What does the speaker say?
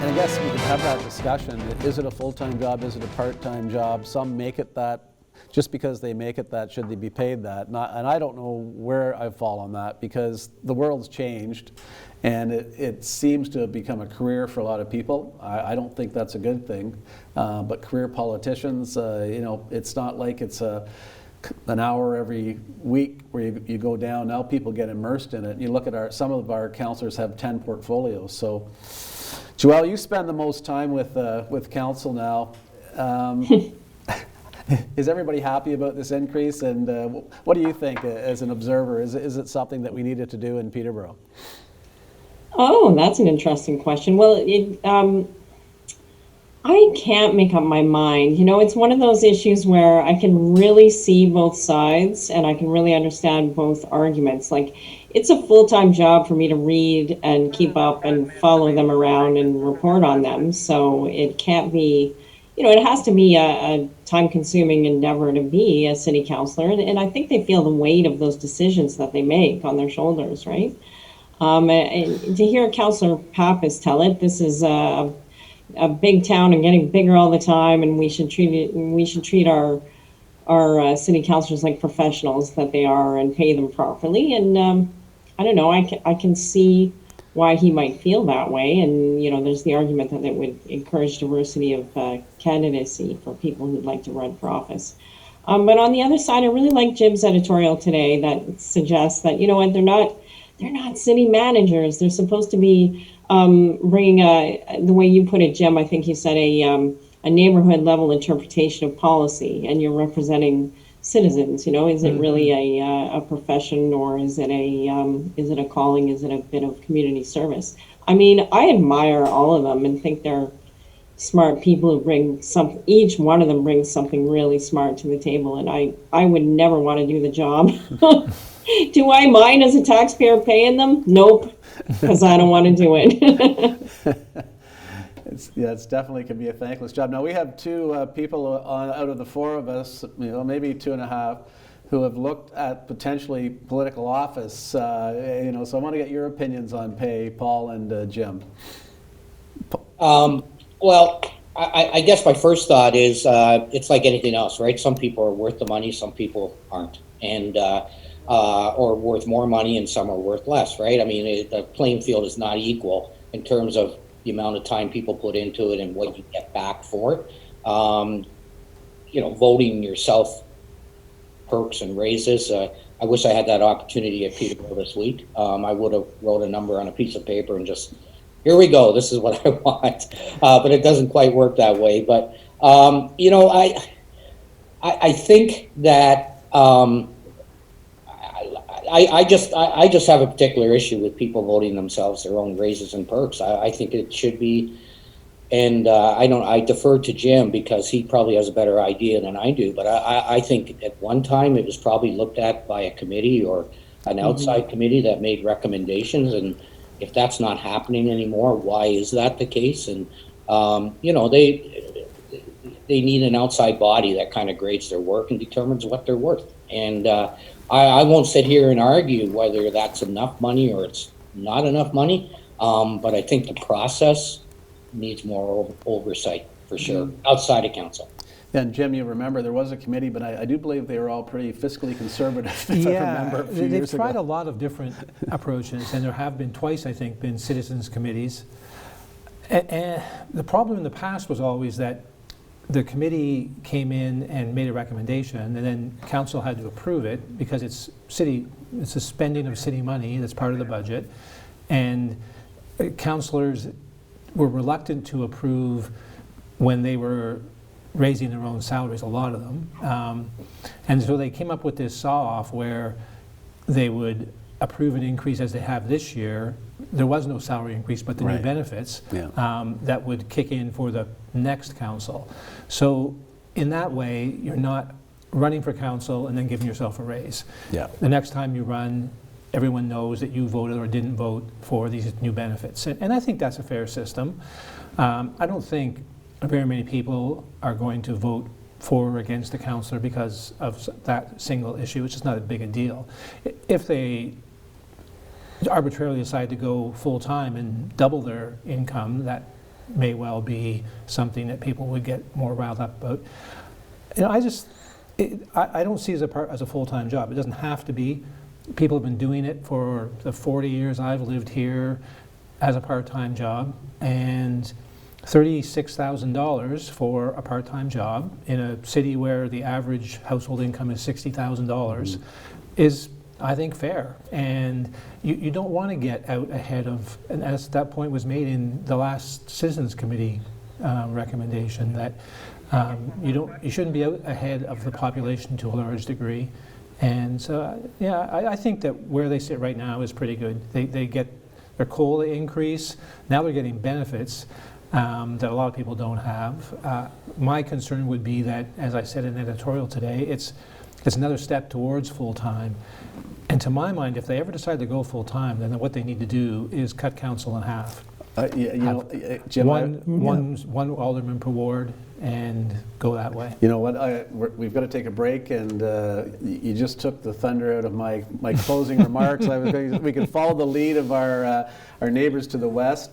And I guess we could have that discussion. Is it a full-time job? Is it a part-time job? Some make it that. Just because they make it that, should they be paid that? And I don't know where I fall on that, because the world's changed and it seems to have become a career for a lot of people. I don't think that's a good thing. But career politicians, it's not like it's an hour every week where you go down. Now people get immersed in it. You look at some of our councillors have 10 portfolios. So, Joelle, you spend the most time with council now. Is everybody happy about this increase? And what do you think as an observer? Is it something that we needed to do in Peterborough? Oh, that's an interesting question. Well, I can't make up my mind. It's one of those issues where I can really see both sides and I can really understand both arguments. Like, it's a full-time job for me to read and keep up and follow them around and report on them. So it can't be, it has to be a time-consuming endeavor to be a city councillor. And I think they feel the weight of those decisions that they make on their shoulders, right? And to hear Councillor Pappas tell it, this is a big town and getting bigger all the time, and we should treat our city councillors like professionals that they are and pay them properly. And I don't know, I can see why he might feel that way. And there's the argument that it would encourage diversity of candidacy for people who'd like to run for office. But on the other side, I really like Jim's editorial today that suggests that they're not city managers. They're supposed to be bringing the way you put it, Jim. I think you said a neighborhood level interpretation of policy, and you're representing citizens. Is it really a profession, or is it a calling? Is it a bit of community service? I mean, I admire all of them and think they're smart people who bring each one of them brings something really smart to the table, and I would never want to do the job. Do I mind as a taxpayer paying them? Nope, because I don't want to do it. It's definitely can be a thankless job. Now we have two people out of the four of us, maybe 2.5, who have looked at potentially political office. So I want to get your opinions on pay, Paul and Jim. Well, I guess my first thought is it's like anything else, right? Some people are worth the money, some people aren't, and or worth more money, and some are worth less, right? I mean, the playing field is not equal in terms of the amount of time people put into it and what you get back for it. Voting yourself, perks and raises. I wish I had that opportunity at Peterborough this week. I would have wrote a number on a piece of paper and just, here we go, this is what I want. But it doesn't quite work that way. But, I think that I just have a particular issue with people voting themselves their own raises and perks. I think it should be, and I defer to Jim because he probably has a better idea than I do. But I think at one time it was probably looked at by a committee or an outside committee that made recommendations. And if that's not happening anymore, why is that the case? And they need an outside body that kind of grades their work and determines what they're worth. And I won't sit here and argue whether that's enough money or it's not enough money, but I think the process needs more oversight for sure, outside of council. And Jim, you remember there was a committee, but I do believe they were all pretty fiscally conservative, if I remember a few years ago. They've tried a lot of different approaches, and there have been twice, I think, been citizens committees. And the problem in the past was always that the committee came in and made a recommendation, and then council had to approve it because it's a spending of city money that's part of the budget, and councillors were reluctant to approve when they were raising their own salaries, a lot of them, and so they came up with this saw-off where they would approve an increase as they have this year. There was no salary increase, but the new benefits that would kick in for the next council. So in that way, you're not running for council and then giving yourself a raise. The next time you run, everyone knows that you voted or didn't vote for these new benefits. And I think that's a fair system. I don't think very many people are going to vote for or against the councillor because of that single issue. It's just not as big a deal. If they arbitrarily decide to go full-time and double their income, that may well be something that people would get more riled up about. I don't see it as a full-time job. It doesn't have to be. People have been doing it for the 40 years I've lived here as a part-time job, and $36,000 for a part-time job in a city where the average household income is $60,000 is, I think, fair. And you don't want to get out ahead of, and as that point was made in the last Citizens Committee recommendation, that you shouldn't be out ahead of the population to a large degree. And so, I think that where they sit right now is pretty good. They get their COLA increase. Now they're getting benefits that a lot of people don't have. My concern would be that, as I said in an editorial today, it's another step towards full-time. And to my mind, if they ever decide to go full-time, then what they need to do is cut council in half. Jim, one alderman per ward, and go that way. You know what? We've got to take a break, and you just took the thunder out of my closing remarks. We can follow the lead of our neighbors to the west.